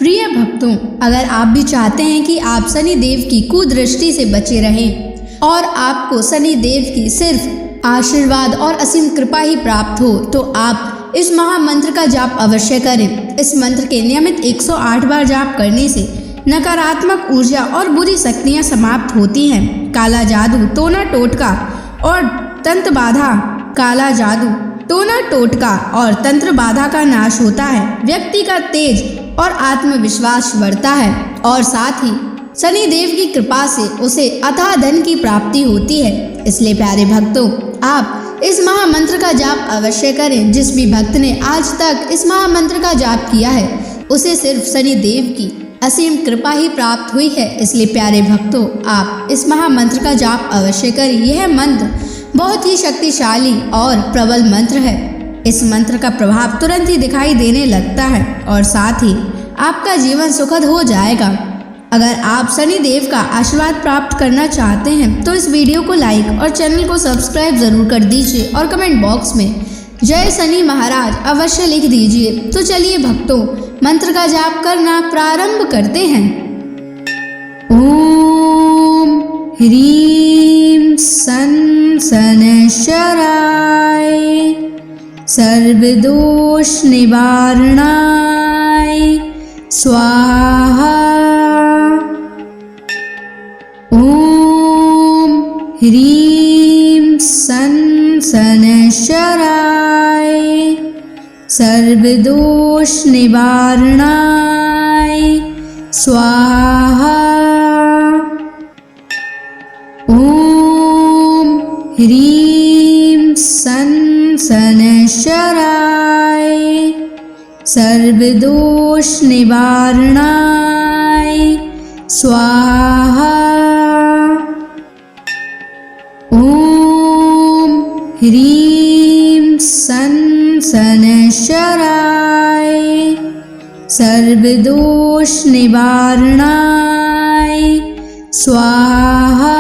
प्रिय भक्तों, अगर आप भी चाहते हैं कि आप शनि देव की कुदृष्टि से बचे रहें और आपको शनि देव की सिर्फ आशीर्वाद और असीम कृपा ही प्राप्त हो, तो आप इस महामंत्र का जाप अवश्य करें। इस मंत्र के नियमित 108 बार जाप करने से नकारात्मक ऊर्जा और बुरी शक्तियां समाप्त होती हैं। काला जादू, टोना टोटका और तंत्र बाधा, काला जादू, टोना टोटका और तंत्र बाधा का नाश होता है। व्यक्ति का तेज और आत्मविश्वास बढ़ता है और साथ ही शनि देव की कृपा से उसे अथाह धन की प्राप्ति होती है। इसलिए प्यारे भक्तों, आप इस महामंत्र का जाप अवश्य करें। जिस भी भक्त ने आज तक इस महामंत्र का जाप किया है, उसे सिर्फ शनि देव की असीम कृपा ही प्राप्त हुई है। इसलिए प्यारे भक्तों, आप इस महामंत्र का जाप अवश्य करें। यह मंत्र बहुत ही शक्तिशाली और प्रबल मंत्र है। इस मंत्र का प्रभाव तुरंत ही दिखाई देने लगता है और साथ ही आपका जीवन सुखद हो जाएगा। अगर आप शनि देव का आशीर्वाद प्राप्त करना चाहते हैं तो इस वीडियो को लाइक और चैनल को सब्सक्राइब जरूर कर दीजिए और कमेंट बॉक्स में जय शनि महाराज अवश्य लिख दीजिए। तो चलिए भक्तों, मंत्र का जाप करना प्रारंभ करते हैं। ओम ह्रीं सन शनैश्चराय सर्वदोष निवारणाय स्वाहा। ओम ह्रीं सन शनैश्चराय सर्वदोष निवारणाय स्वाहा। ओम ह्रीं सन शनैश्चराय सर्वदोष निवारणाय स्वाहा। ओम ह्रीं सन शनैश्चराय सर्वदोष निवारणाय स्वाहा।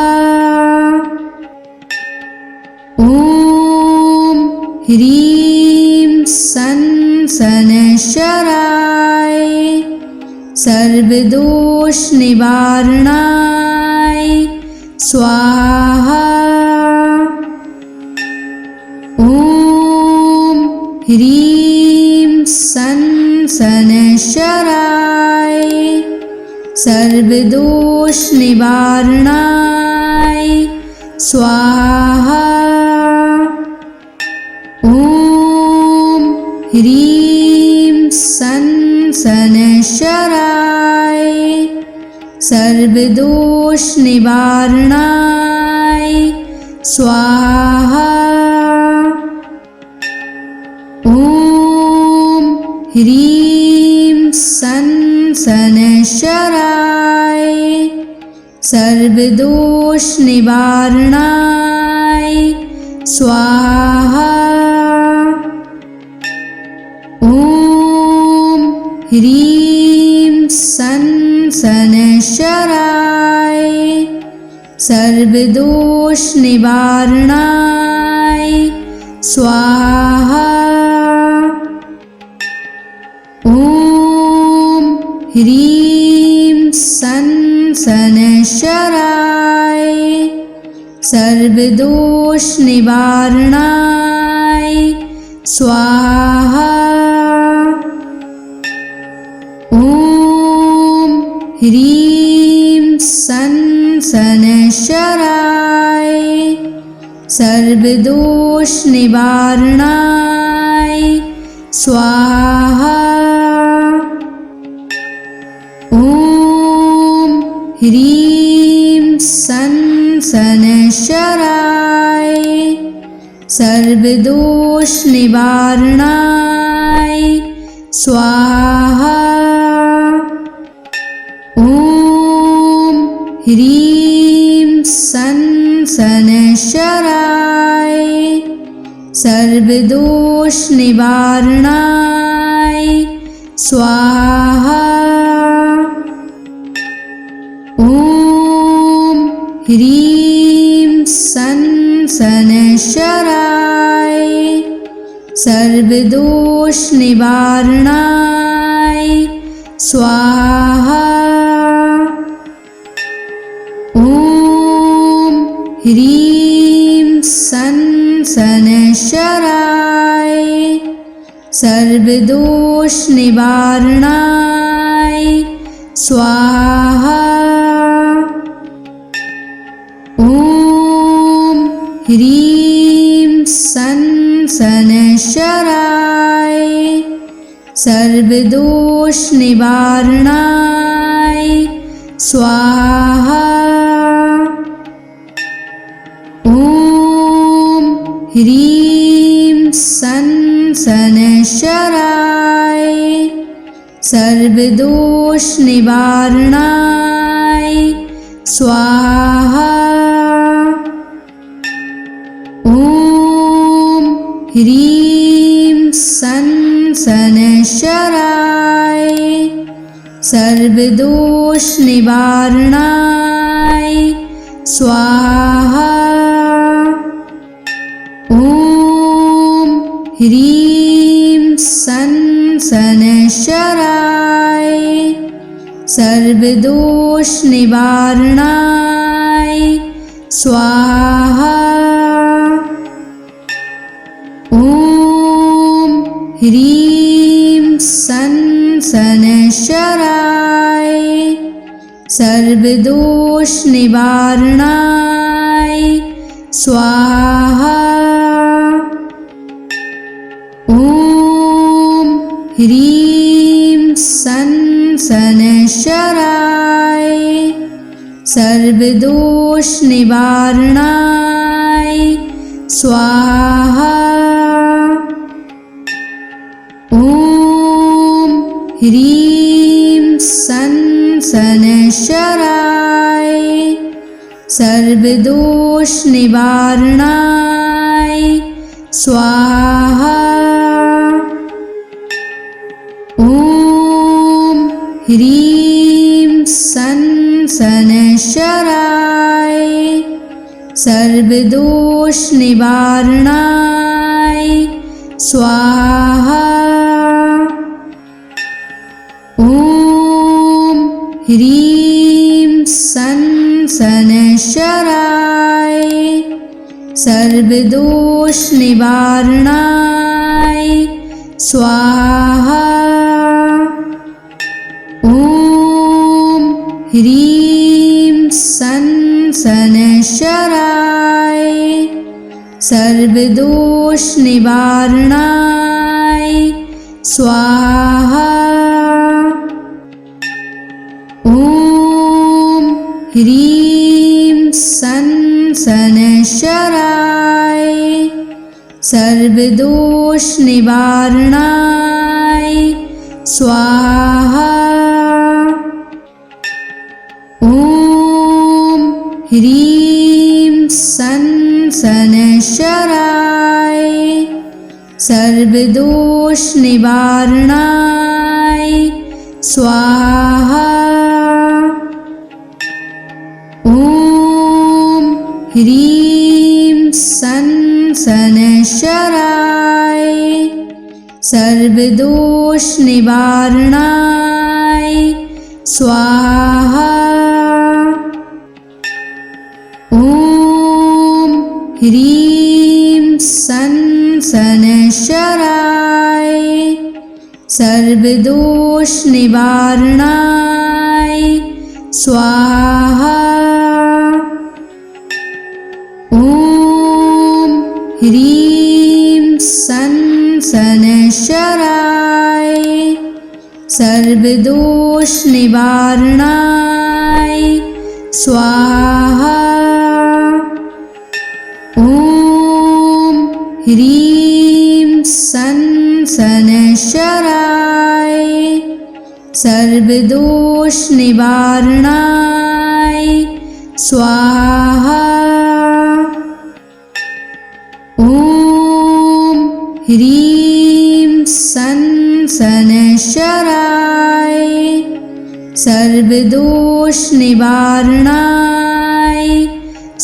ओम ह्रीं सन शनैश्चराय सर्वदोष निवारणाय स्वाहा। ओम ह्रीं सन शनैश्चराय सर्वदोष निवारणाय स्वाहा। ओम ह्रीं सन शनैश्चराय सर्वदोष निवारणाय स्वाहा। ओम ह्रीं सन शनैश्चराय सर्वदोष निवारणाय स्वाहा। ओम ह्रीं सन शनैश्चराय सर्वदोष निवारणाय स्वाहा। ओम ह्रीं सन शनैश्चराय सर्वदोष निवारणाय स्वाहा। ओम ह्रीं सन शनैश्चराय सर्वदोष निवारणाय स्वाहा। ओम ह्रीं सन शनैश्चराय सर्वदोष निवारणाय स्वाहा। ओम ह्रीं सन शनैश्चराय सर्वदोष निवारणाय स्वाहा। ओम ह्रीं सन शनैश्चराय सर्वदोष निवारणाय स्वाहा। ॐ ह्रीं सन् शनैश्चराय सर्वदोषनिवारणाय स्वाहा। ॐ ह्रीं सन् शनैश्चराय सर्वदोषनिवारणाय स्वाहा। ॐ ह्रीं सन् शनैश्चराय सर्वदोषनिवारणाय स्वाहा। ॐ ह्रीं सन् शनैश्चराय सर्वदोषनिवारणाय स्वाहा। ॐ ह्रीं सन् शनैश्चराय सर्वदोषनिवारणाय स्वाहा। ॐ ह्रीं सन् शनैश्चराय सर्वदोषनिवारणाय स्वाहा। ॐ ह्रीं सन् शनैश्चराय सर्वदोषनिवारणाय स्वाहा। ॐ ह्रीं सन् शनैश्चराय सर्वदोषनिवारणाय स्वाहा। ॐ ह्रीं सन् शनैश्चराय सर्वदोषनिवारणाय स्वाहा। ॐ ह्रीं सन् शनैश्चराय सर्वदोषनिवारणाय स्वाहा। ॐ ह्रीं सन् शनैश्चराय सर्वदोषनिवारणाय स्वाहा। ॐ ह्रीं सन् शनैश्चराय सर्वदोषनिवारणाय स्वाहा। ॐ ह्रीं सन् शनैश्चराय सर्वदोषनिवारणाय स्वाहा। ॐ ह्रीं सन् शनैश्चराय सर्वदोषनिवारणाय स्वाहा। ॐ ह्रीं सन् शनैश्चराय सर्वदोषनिवारणाय स्वाहा। ॐ ह्रीं सन् शनैश्चराय सर्वदोषनिवारणाय स्वाहा। ॐ ह्रीं सन् शनैश्चराय सर्वदोषनिवारणाय स्वाहा। ॐ ह्रीं सन् शनैश्चराय सर्वदोषनिवारणाय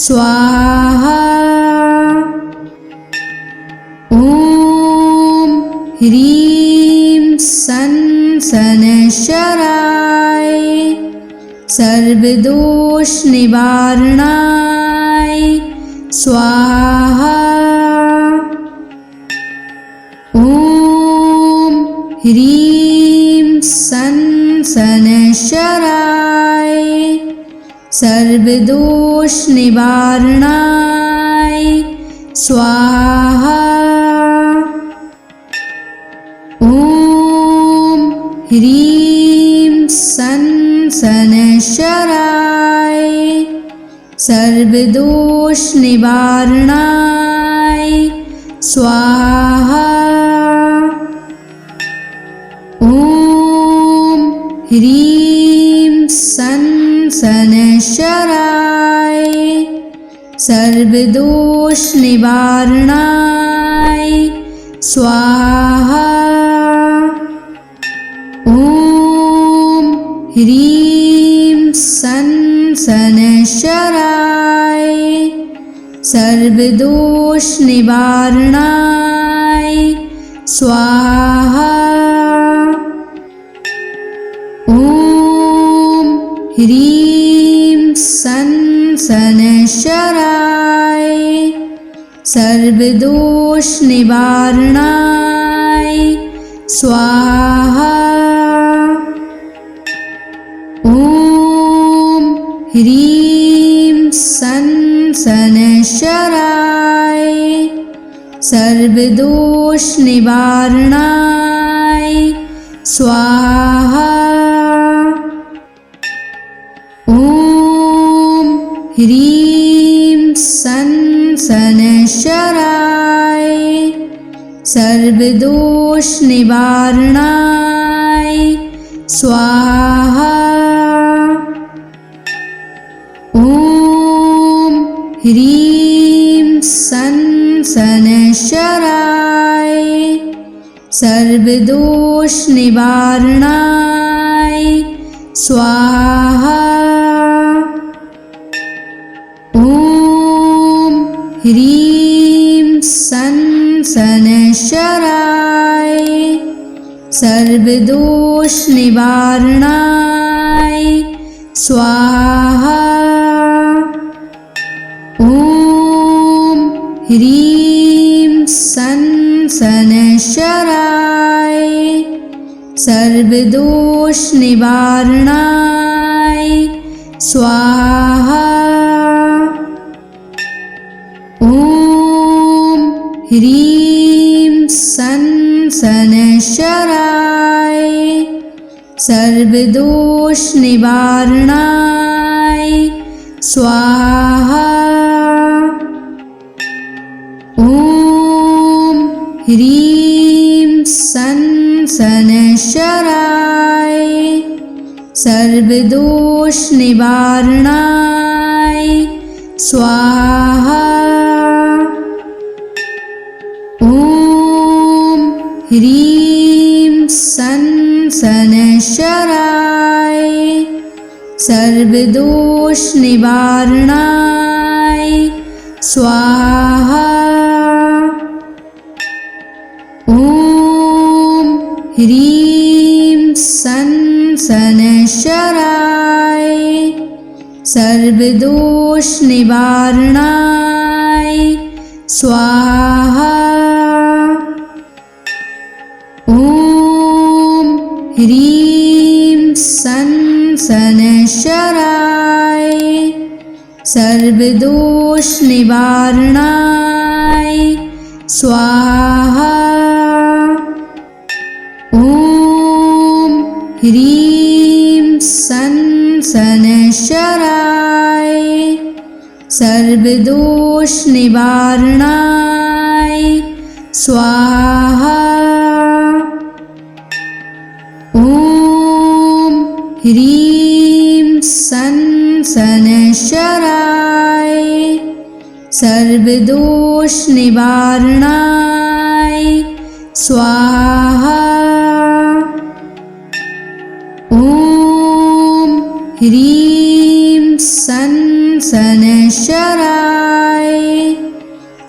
स्वाहा। ॐ ह्रीं सन् सनशराय सर्वदोष निवारणाय स्वाहा। ॐ ह्रीं सनशराय सर्वदोष निवारणाय स्वाहा। ॐ ह्रीं सनशराय सर्वदोष निवारणाय स्वाहा। ॐ ह्रीं सनशराय सर्वदोष निवारणाय स्वाहा। ॐ ह्रीं सनशराय सर्वदोष निवारणाय स्वाहा। ॐ ह्रीं सनशराय सर्वदोष निवारणाय स्वाहा। ॐ ह्रीं सनशराय सर्वदोष निवारणाय स्वाहा। ॐ ह्रीं सनशराय सर्वदोष निवारणाय स्वाहा। ॐ ह्रीं सनशराय सर्वदोष निवारणाय स्वाहा। ॐ ह्रीं सनशराय सर्वदोष निवारणाय स्वाहा। ॐ ह्रीं सनशराय सर्वदोष निवारणाय स्वाहा। ॐ ह्रीं सनशराय सर्वदोष निवारणाय स्वाहा। ॐ ह्रीं सनशराय सर्वदोष निवारणाय स्वाहा। ॐ ह्रीं सनशराय सर्वदोष निवारणाय स्वाहा। ॐ ह्रीं सनशराय सर्वदोष निवारणाय स्वाहा। ॐ ह्रीं सनशराय सर्वदोष निवारणाय स्वाहा। ॐ ह्रीं सनशराय सर्वदोष निवारणाय स्वाहा। ॐ ह्रीं सनशराय सर्वदोष निवारणाय स्वाहा। ॐ ह्रीं सनशराय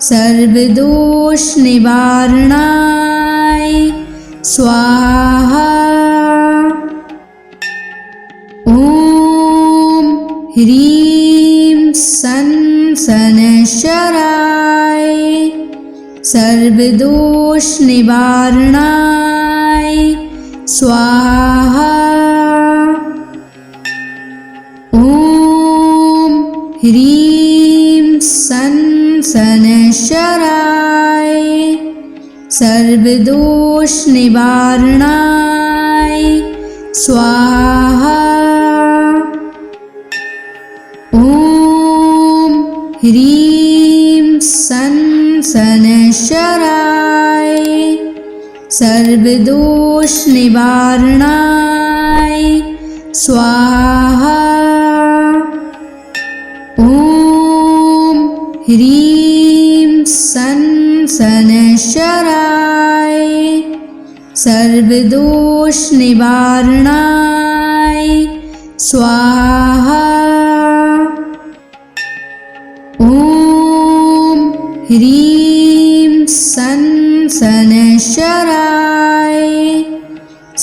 सर्वदोष निवारणाय स्वाहा। ह्रीं सन शनैश्चराय सर्वदोष निवारणाय स्वाहा। ॐ ह्रीं सन शनैश्चराय सर्वदोष निवारणाय स्वाहा। ॐ ह्रीं सन शनैश्चराय सर्वदोष निवारणाय स्वाहा। ॐ ह्रीं सन शनैश्चराय सर्वदोष निवारणाय स्वाहा। ॐ ह्रीं सन शनैश्चराय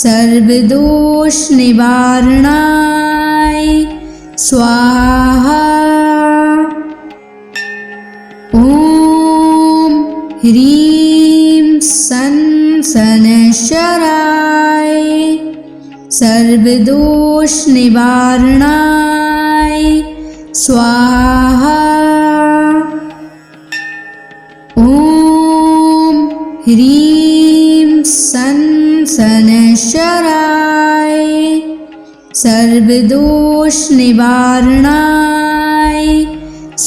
सर्वदोष निवारणाय स्वाहा। ॐ ह्रीं सन शनैश्चराय सर्वदोष निवारणाय स्वाहा। ॐ ह्रीं सन शनैश्चराय सर्वदोष निवारणाय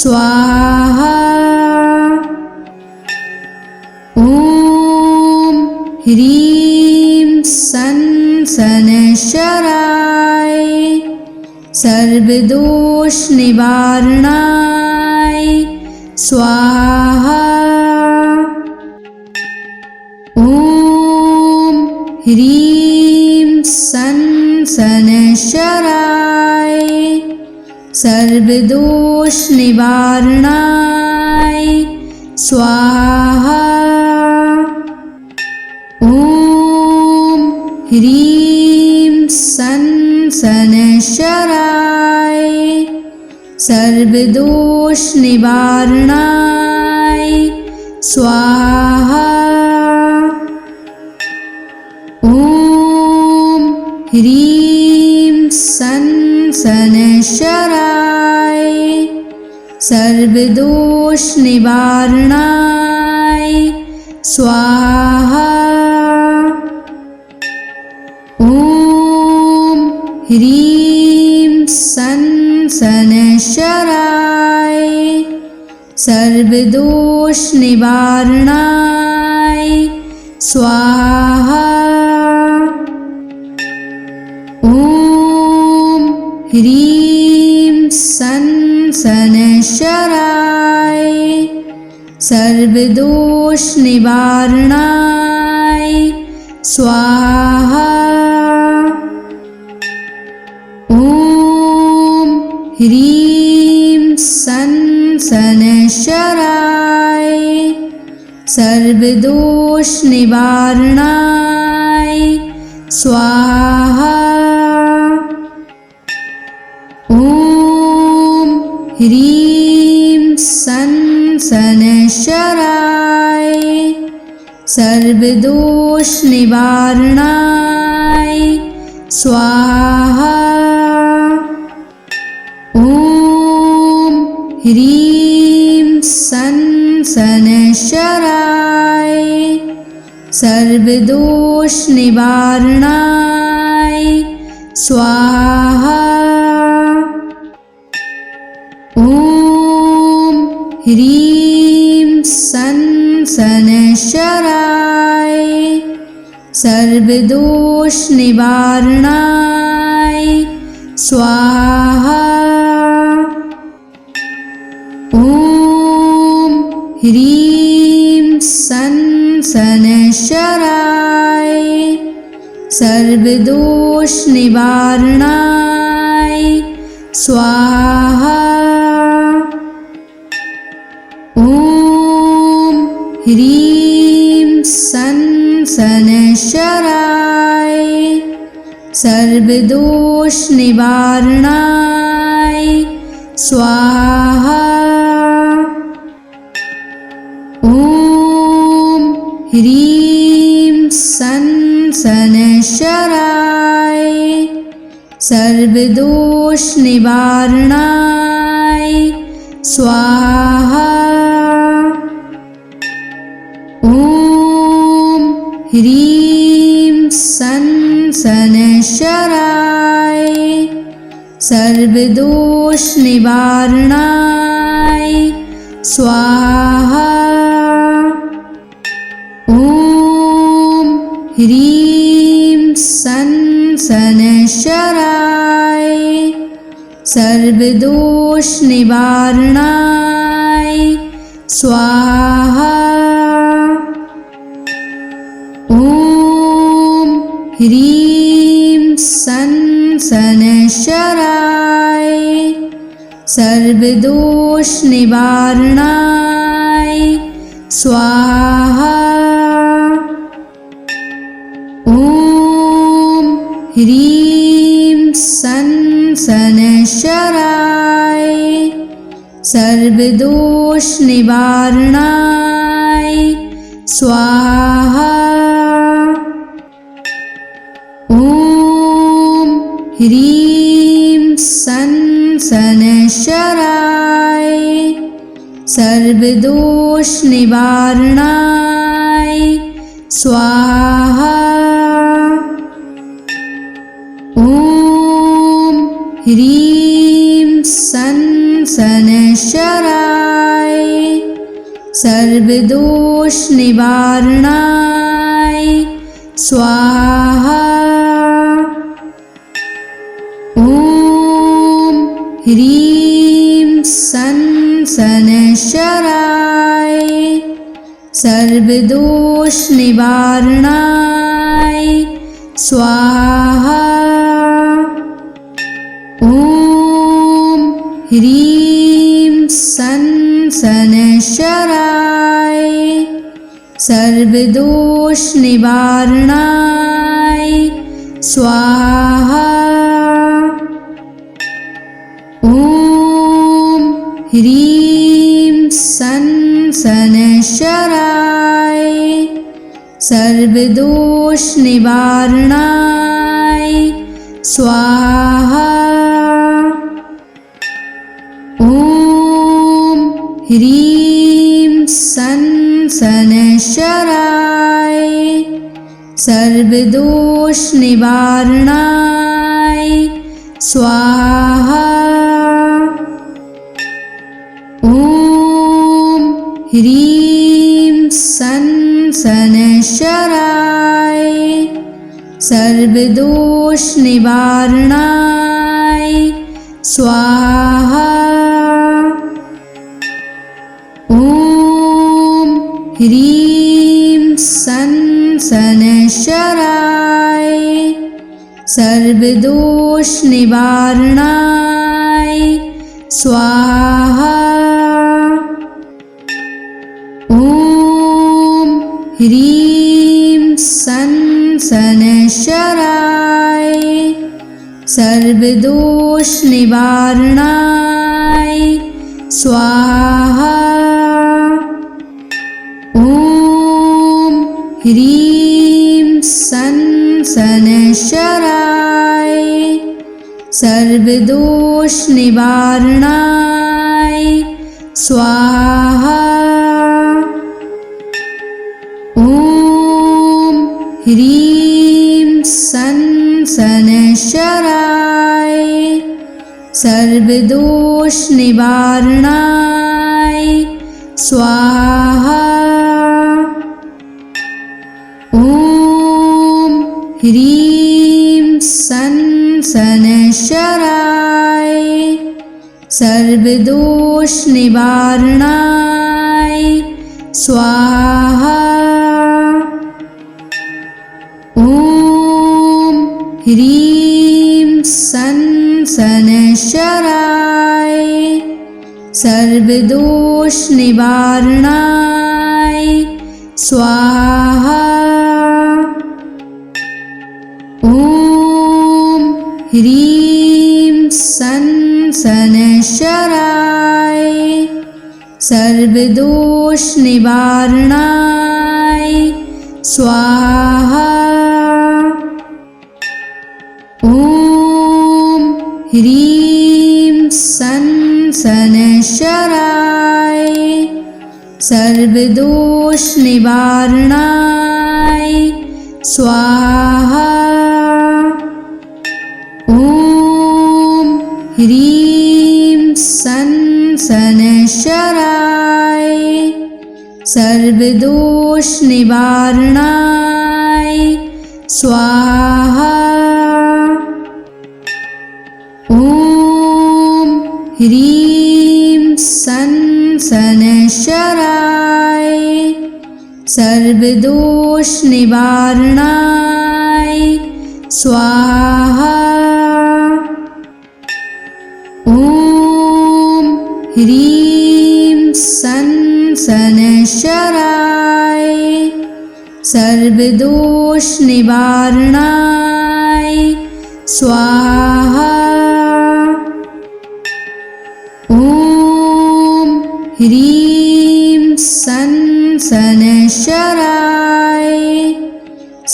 स्वाहा। ॐ ह्रीं सन शनैश्चराय सर्वदोष निवारणाय स्वाहा। ॐ ह्रीं सन शनैश्चराय सर्वदोष निवारणाय स्वाहा। ॐ ह्रीं सन शनैश्चराय सर्वदोष निवारणाय स्वाहा। ॐ ह्रीं सन शनैश्चराय सर्वदोष निवारणाय स्वाहा। ॐ ह्रीं सन शनैश्चराय सर्वदोष निवारणाय स्वाहा। ॐ ह्रीं सन शनैश्चराय सर्वदोष निवारणाय स्वाहा। ॐ ह्रीं सन शनैश्चराय सर्वदोष निवारणाय स्वाहा। ॐ ह्रीं सन शनैश्चराय सर्वदोष निवारणाय स्वाहा। ॐ ह्रीं सन शनैश्चराय सर्वदोष निवारणाय स्वाहा। ॐ ह्रीं सन शनैश्चराय सर्वदोष निवारणाय स्वाहा। ॐ ह्रीं सन शनैश्चराय सर्वदोष निवारणाय स्वाहा। ॐ ह्रीं सन शनैश्चराय सर्वदोष निवारणाय स्वाहा। ॐ ह्रीं सन् शनैश्चराय सर्वदोषनिवारणाय स्वाहा। ॐ ह्रीं सन् शनैश्चराय सर्वदोषनिवारणाय स्वाहा। ॐ ह्रीं सन् शनैश्चराय सर्वदोषनिवारणाय स्वाहा। ॐ ह्रीं सन् शनैश्चराय सर्वदोषनिवारणाय स्वाहा। ॐ ह्रीं सन् शनैश्चराय सर्वदोषनिवारणाय स्वाहा। ॐ ह्रीं सन् शनैश्चराय सर्वदोषनिवारणाय स्वाहा। ॐ ह्रीं सन् शनैश्चराय सर्वदोषनिवारणाय स्वाहा। ॐ ह्रीं सन् शनैश्चराय सर्वदोषनिवारणाय स्वाहा। ॐ ह्रीं सन् शनैश्चराय सर्वदोषनिवारणाय स्वाहा। ॐ ह्रीं सन् शनैश्चराय सर्वदोषनिवारणाय स्वाहा। ॐ ह्रीं सन् शनैश्चराय सर्वदोषनिवारणाय स्वाहा। ॐ ह्रीं सन् शनैश्चराय सर्वदोषनिवारणाय स्वाहा। ॐ ह्रीं सन् शनैश्चराय सर्वदोषनिवारणाय स्वाहा। ॐ ह्रीं सन् शनैश्चराय सर्वदोषनिवारणाय स्वाहा। ॐ ह्रीं सन् शनैश्चराय सर्वदोषनिवारणाय स्वाहा। ॐ ह्रीं सन् शनैश्चराय सर्वदोषनिवारणाय स्वाहा। ॐ ह्रीं सन् शनैश्चराय सर्वदोषनिवारणाय स्वाहा। ॐ ह्रीं सन् शनैश्चराय सर्वदोषनिवारणाय स्वाहा। ॐ ह्रीं सन् शनैश्चराय सर्वदोष निवारणाय स्वाहा। ॐ ह्रीं सं शनैश्चराय सर्वदोष निवारणाय स्वाहा। ॐ ह्रीं सं शनैश्चराय सर्वदोष निवारणाय स्वाहा। ॐ ह्रीं सं शनैश्चराय सर्वदोष निवारणाय स्वाहा। ॐ ह्रीं सं शनैश्चराय सर्वदोष निवारणाय स्वाहा। ॐ ह्रीं सं शनैश्चराय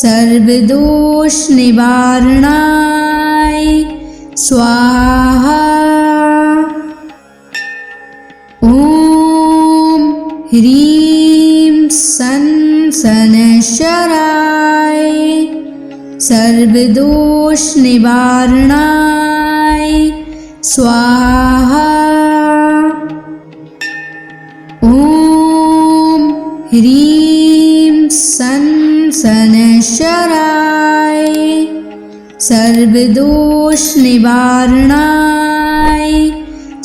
सर्वदोष निवारणाय स्वाहा। ॐ ह्रीं सं शनैश्चराय सर्वदोष निवारणाय स्वाहा। ॐ ह्रीं सं शनैश्चराय सर्वदोष निवारणाय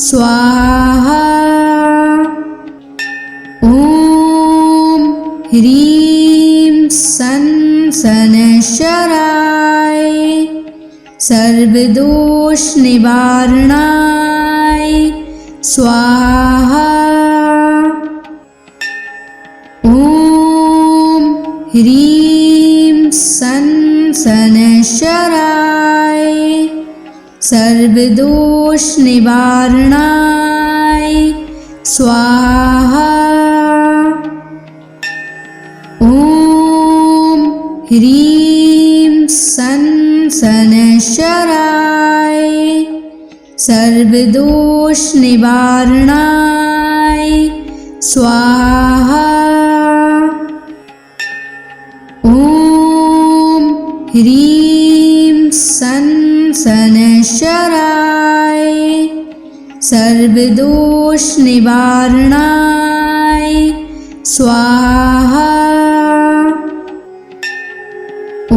स्वाहा। ॐ ह्रीं सं शनैश्चराय सर्वदोष निवारणाय स्वाहा। ॐ ह्रीं सं शनैश्चराय सर्वदोष निवारणाय स्वाहा। ॐ ह्रीं सं शनैश्चराय सर्वदोष निवारणाय स्वाहा। ॐ ह्रीं सं शनैश्चराय सर्वदोष निवारणाय स्वाहा। ॐ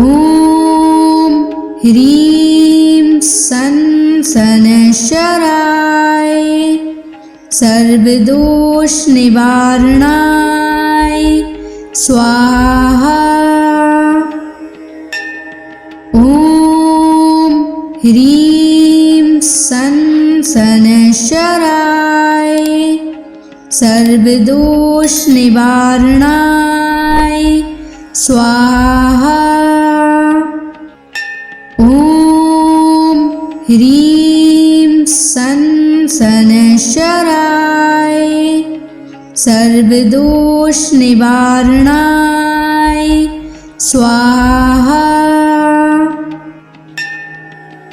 ह्रीं सं शनैश्चराय सर्वदोष निवारणाय स्वाहा। ॐ ह्रीं सं शनैश्चराय सर्वदोष निवारणाय स्वाहा। ॐ ह्रीं सं शनैश्चराय सर्वदोष निवारणाय स्वाहा।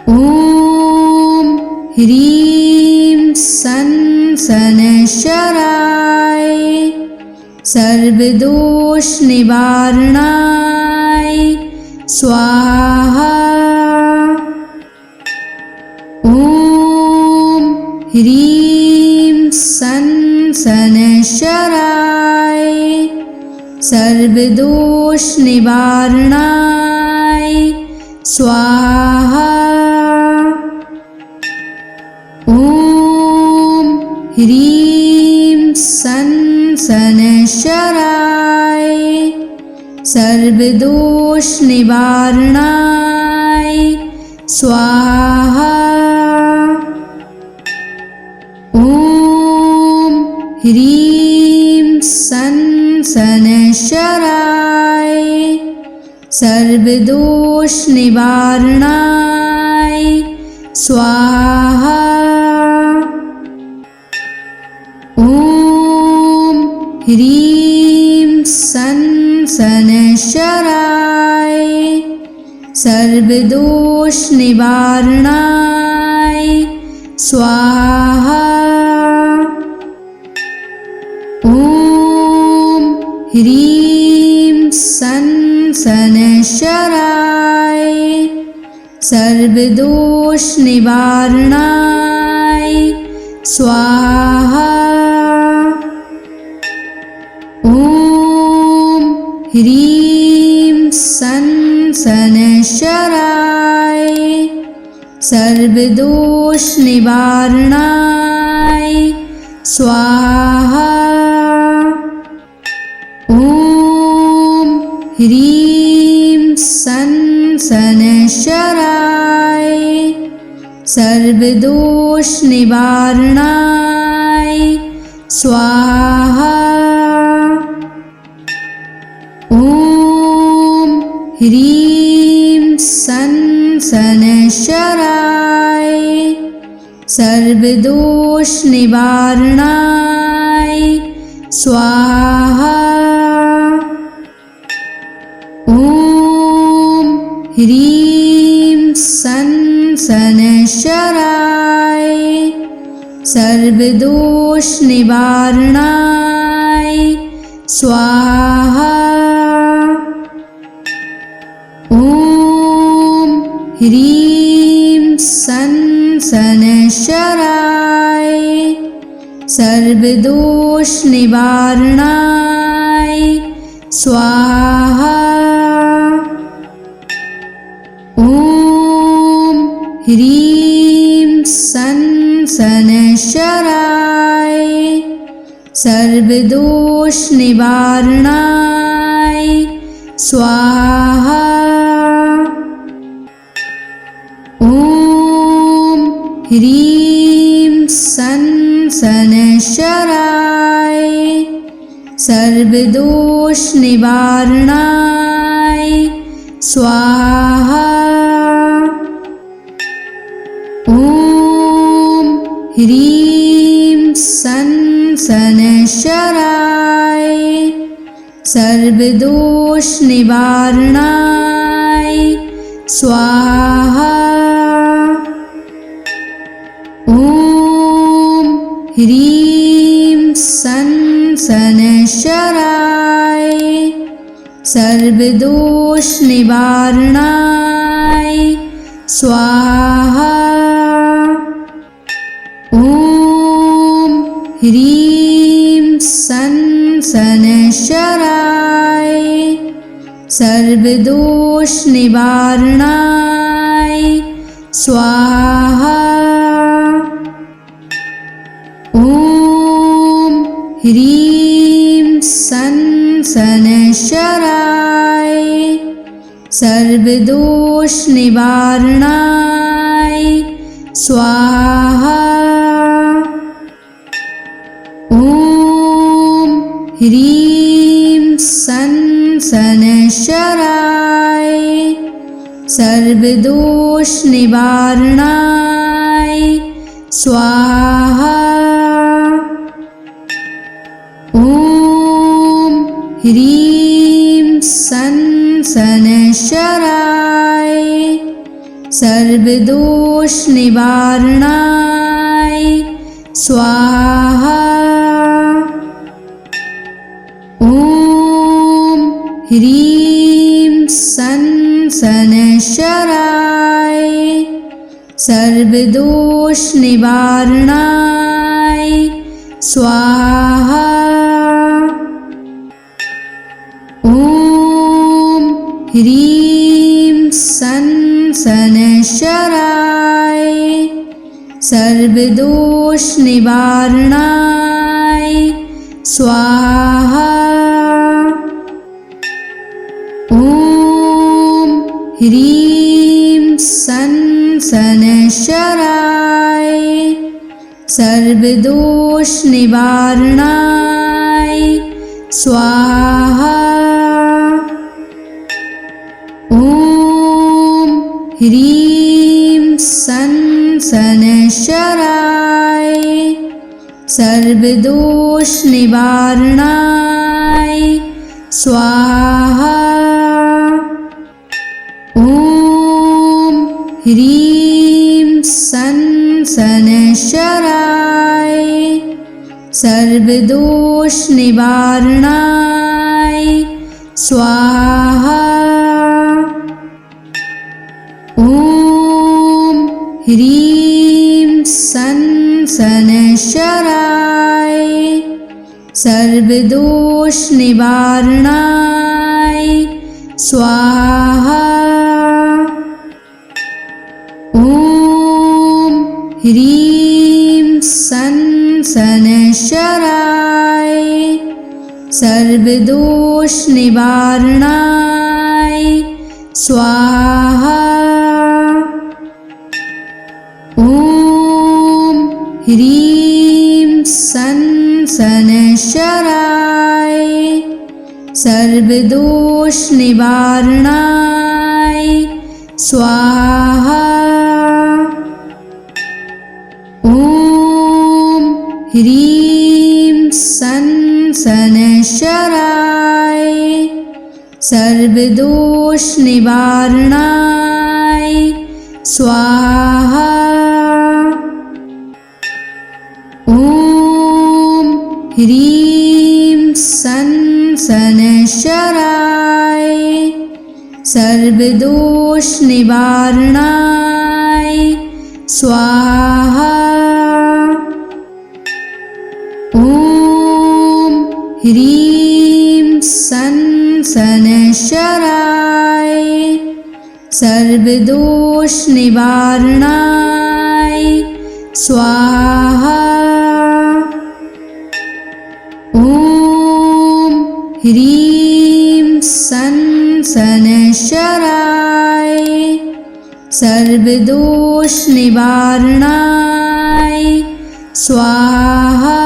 ॐ ह्रीं सं शनैश्चराय सर्वदोष निवारणाय स्वाहा। ॐ ह्रीं सं शनैश्चराय सर्वदोष निवारणाय स्वाहा। ॐ ह्रीं सं शनैश्चराय सर्वदोष निवारणाय स्वाहा। ॐ ह्रीं सं शनैश्चराय सर्वदोष निवारणाय स्वाहा। ॐ ह्रीं सन शनैश्चराय सर्वदोष निवारणाय स्वाहा। ॐ ह्रीं सन शनैश्चराय सर्वदोष निवारणाय स्वाहा। ॐ ह्रीं सन शनैश्चराय सर्वदोष निवारणाय स्वाहा। ॐ ह्रीं सन शनैश्चराय सर्वदोष निवारणाय स्वाहा। ॐ ह्रीं सन शनैश्चराय सर्वदोष निवारणाय स्वाहा। ॐ ह्रीं सन शनैश्चराय सर्वदोष निवारणाय स्वाहा। ॐ ह्रीं सन शनैश्चराय सर्वदोष निवारणाय स्वाहा। ॐ ह्रीं सन शनैश्चराय सर्वदोष निवारणाय स्वाहा। ॐ ह्रीं सन शनैश्चराय सर्वदोष निवारणाय स्वाहा। ॐ ह्रीं सन शनैश्चराय सर्वदोष निवारणाय स्वाहा। ॐ ह्रीं सन शनैश्चराय सर्वदोष निवारणाय स्वाहा। ॐ ह्रीं सन शनैश्चराय सर्वदोष निवारणाय स्वाहा। ॐ ह्रीं सन शनैश्चराय सर्वदोष निवारणाय स्वाहा। ॐ ह्रीं सन शनैश्चराय सर्वदोष निवारणाय स्वाहा। ॐ ह्रीं सन शनैश्चराय सर्वदोष निवारणाय स्वाहा। ॐ ह्रीं सन शनैश्चराय सर्वदोष निवारणाय स्वाहा। ॐ ह्रीं सन शनैश्चराय सर्वदोष निवारणाय स्वाहा। ॐ ह्रीं सन शनैश्चराय सर्वदोष निवारणाय स्वाहा। ॐ ह्रीं सन शनैश्चराय सर्वदोष निवारणाय स्वाहा। ॐ ह्रीं सं शनैश्चराय सर्वदोष निवारणाय स्वाहा। ॐ ह्रीं सं शनैश्चराय सर्वदोष निवारणाय स्वाहा। ॐ ह्रीं सं शनैश्चराय सर्वदोष निवारणाय स्वाहा। ॐ ह्रीं सं शनैश्चराय सर्वदोष निवारणाय स्वाहा। ॐ ह्रीं सं शनैश्चराय सर्वदोष निवारणाय स्वाहा। ॐ ह्रीं सं शनैश्चराय सर्वदोष निवारणाय स्वाहा। ॐ ह्रीं सं शनैश्चराय सर्वदोष निवारणाय स्वाहा। ॐ ह्रीं सं शनैश्चराय सर्वदोष निवारणाय स्वाहा।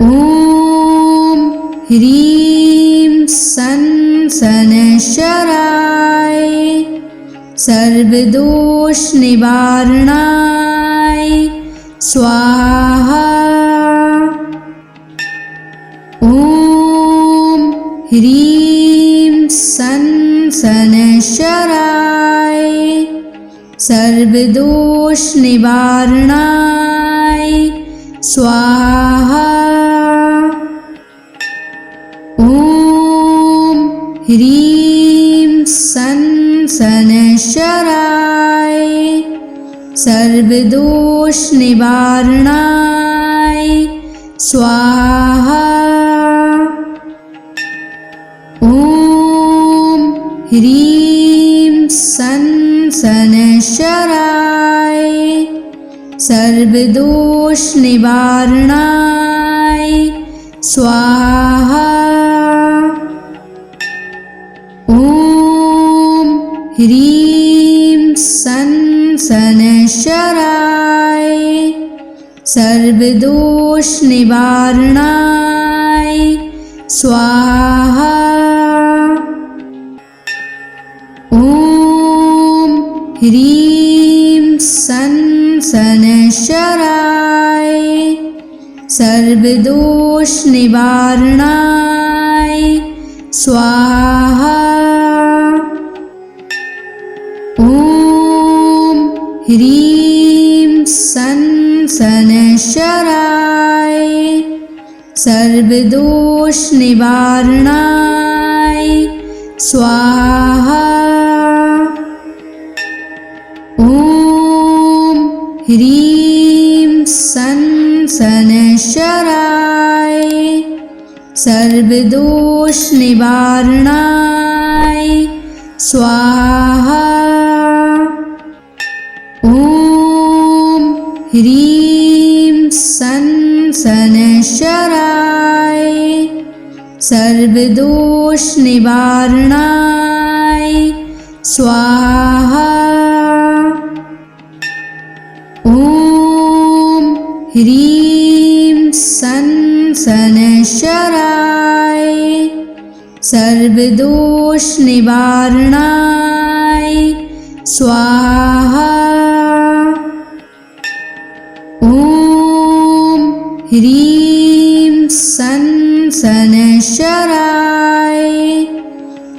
ॐ ह्रीं सं शनैश्चराय सर्वदोष निवारणाय स्वाहा। ॐ ह्रीं सं शनैश्चराय सर्वदोष निवारणाय स्वाहा। ॐ ह्रीं सं शनैश्चराय सर्वदोष निवारणाय स्वाहा। ॐ ह्रीं सं शनैश्चराय सर्वदोष निवारणाय स्वाहा। ॐ ह्रीं सं शनैश्चराय सर्वदोष निवारणाय स्वाहा। ॐ ह्रीं सं शनैश्चराय सर्वदोष निवारणाय स्वाहा। ॐ ह्रीं सं शनैश्चराय सर्वदोष निवारणाय स्वाहा। ॐ ह्रीं सं शनैश्चराय सर्वदोष निवारणाय स्वाहा। ॐ ह्रीं सं शनैश्चराय सर्वदोष निवारणाय स्वाहा। ॐ ह्रीं सं शनैश्चराय सर्वदोष निवारणाय स्वाहा। ॐ ह्रीं सन शनैश्चराय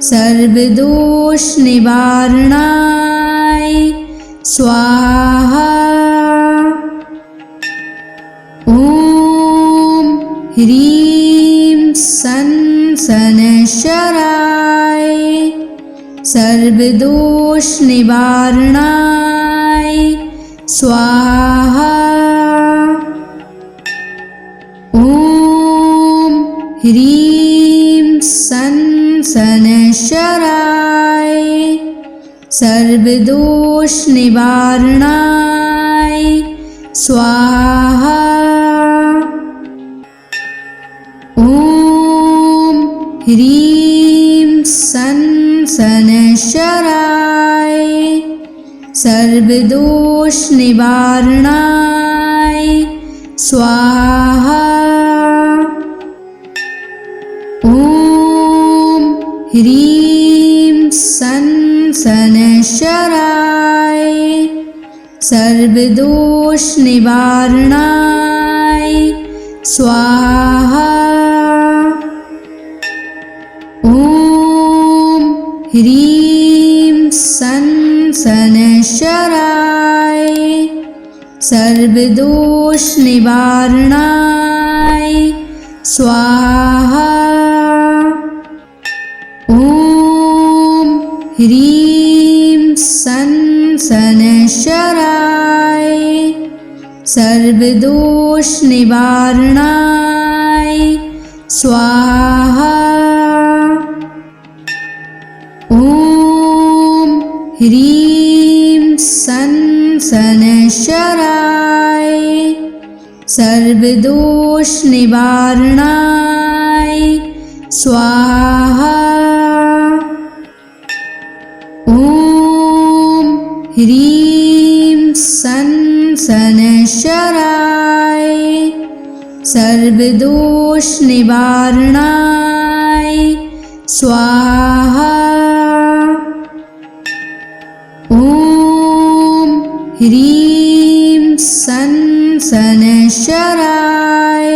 सर्वदोषनिवारणाय स्वाहा। ॐ ह्रीं सन शनैश्चराय सर्वदोषनिवारणाय स्वाहा। ॐ ह्रीं सन शनैश्चराय सर्वदोषनिवारणाय स्वाहा। ॐ ह्रीं सन शनैश्चराय सर्वदोषनिवारणाय स्वाहा। ॐ ह्रीं सन शनैश्चराय सर्वदोषनिवारणाय स्वाहा। ॐ ह्रीं सन शनैश्चराय सर्वदोषनिवारणाय स्वाहा। ॐ ह्रीं सन शनैश्चराय सर्वदोषनिवारणाय स्वाहा। ॐ ह्रीं सन शनैश्चराय सर्वदोषनिवारणाय स्वाहा। ॐ ह्रीं सन शनैश्चराय सर्वदोषनिवारणाय स्वाहा। ॐ ह्रीं सन शनैश्चराय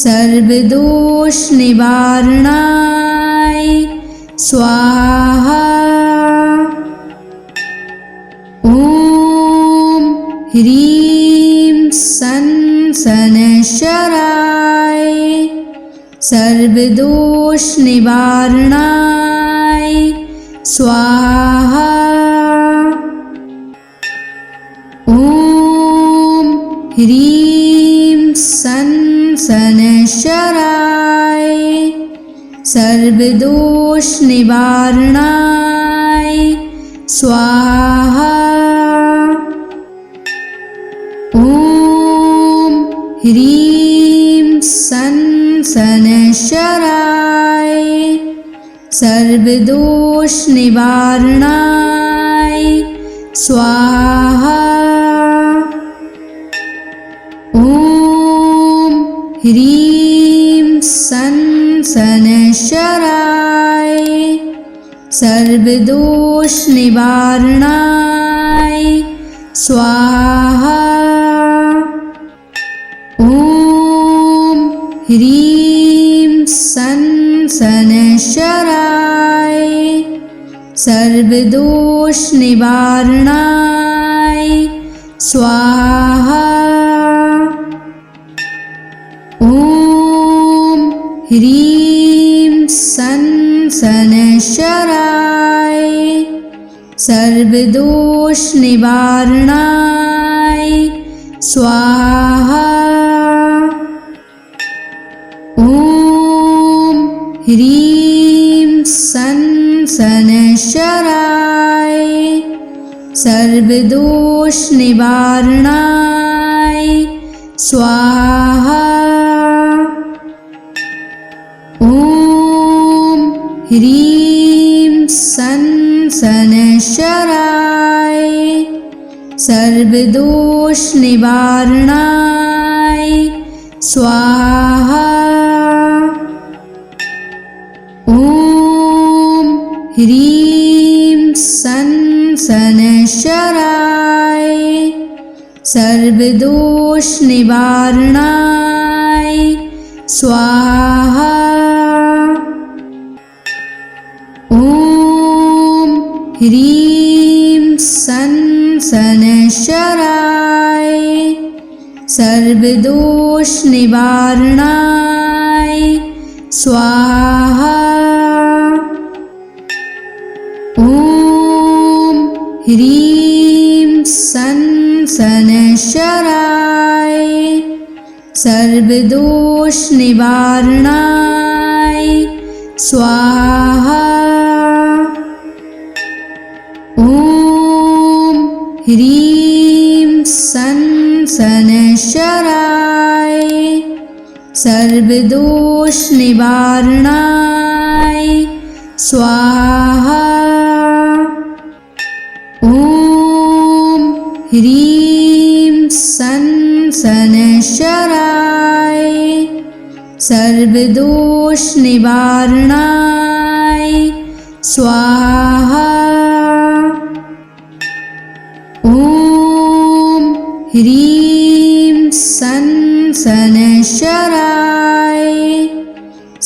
सर्वदोषनिवारणाय स्वाहा। ॐ ह्रीं सन शनैश्चराय सर्वदोषनिवारणाय स्वाहा। ॐ ह्रीं सन शनैश्चराय सर्वदोषनिवारणाय स्वाहा। ॐ ह्रीं सन शनैश्चराय सर्वदोषनिवारणाय स्वाहा। ॐ ह्रीं सन शनैश्चराय सर्वदोषनिवारणाय स्वाहा। ॐ ह्रीं सन शनैश्चराय सर्वदोषनिवारणाय स्वाहा। ॐ ह्रीं सन शनैश्चराय सर्वदोषनिवारणाय स्वाहा। ॐ ह्रीं सन शनैश्चराय सर्वदोषनिवारणाय स्वाहा। ॐ ह्रीं सन शनैश्चराय सर्वदोषनिवारणाय स्वाहा। ॐ ह्रीं सन शनैश्चराय सर्वदोष निवारणाय स्वाहा। ओम ह्रीं सन शनैश्चराय सर्वदोष निवारणाय स्वाहा। ओम ह्रीं सन शनैश्चराय सर्वदोष निवारणाय स्वाहा। ओम ह्रीं सन शनैश्चराय सर्वदोष निवारणाय स्वाहा। ओम ह्रीं सन शनैश्चराय सर्वदोष निवारणाय स्वाहा। ओम ह्रीं सन शनैश्चराय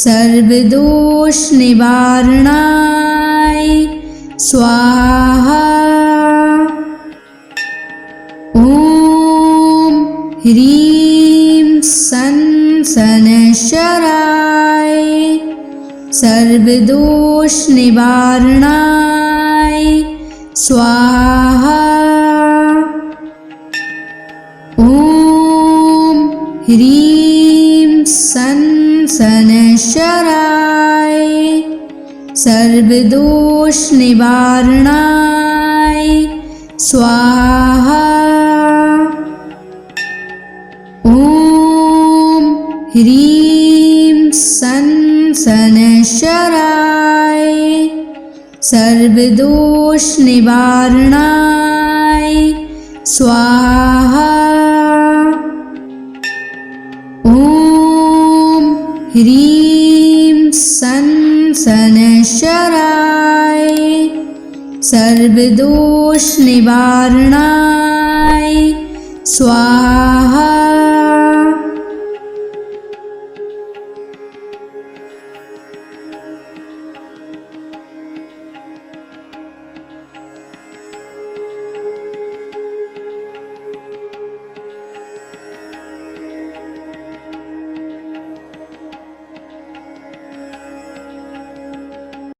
सर्वदोष निवारणाय स्वाहा। ओम ह्रीं सन शनैश्चराय सर्वदोष निवारणाय स्वाहा। ओम ह्रीं सन शनैश्चराय सर्वदोष निवारणाय स्वाहा। ओम ह्रीं सन शनैश्चराय सर्वदोष निवारणाय स्वाहा। ओम ह्रीं सन शनैश्चराय सर्वदोष निवारणाय स्वाहा।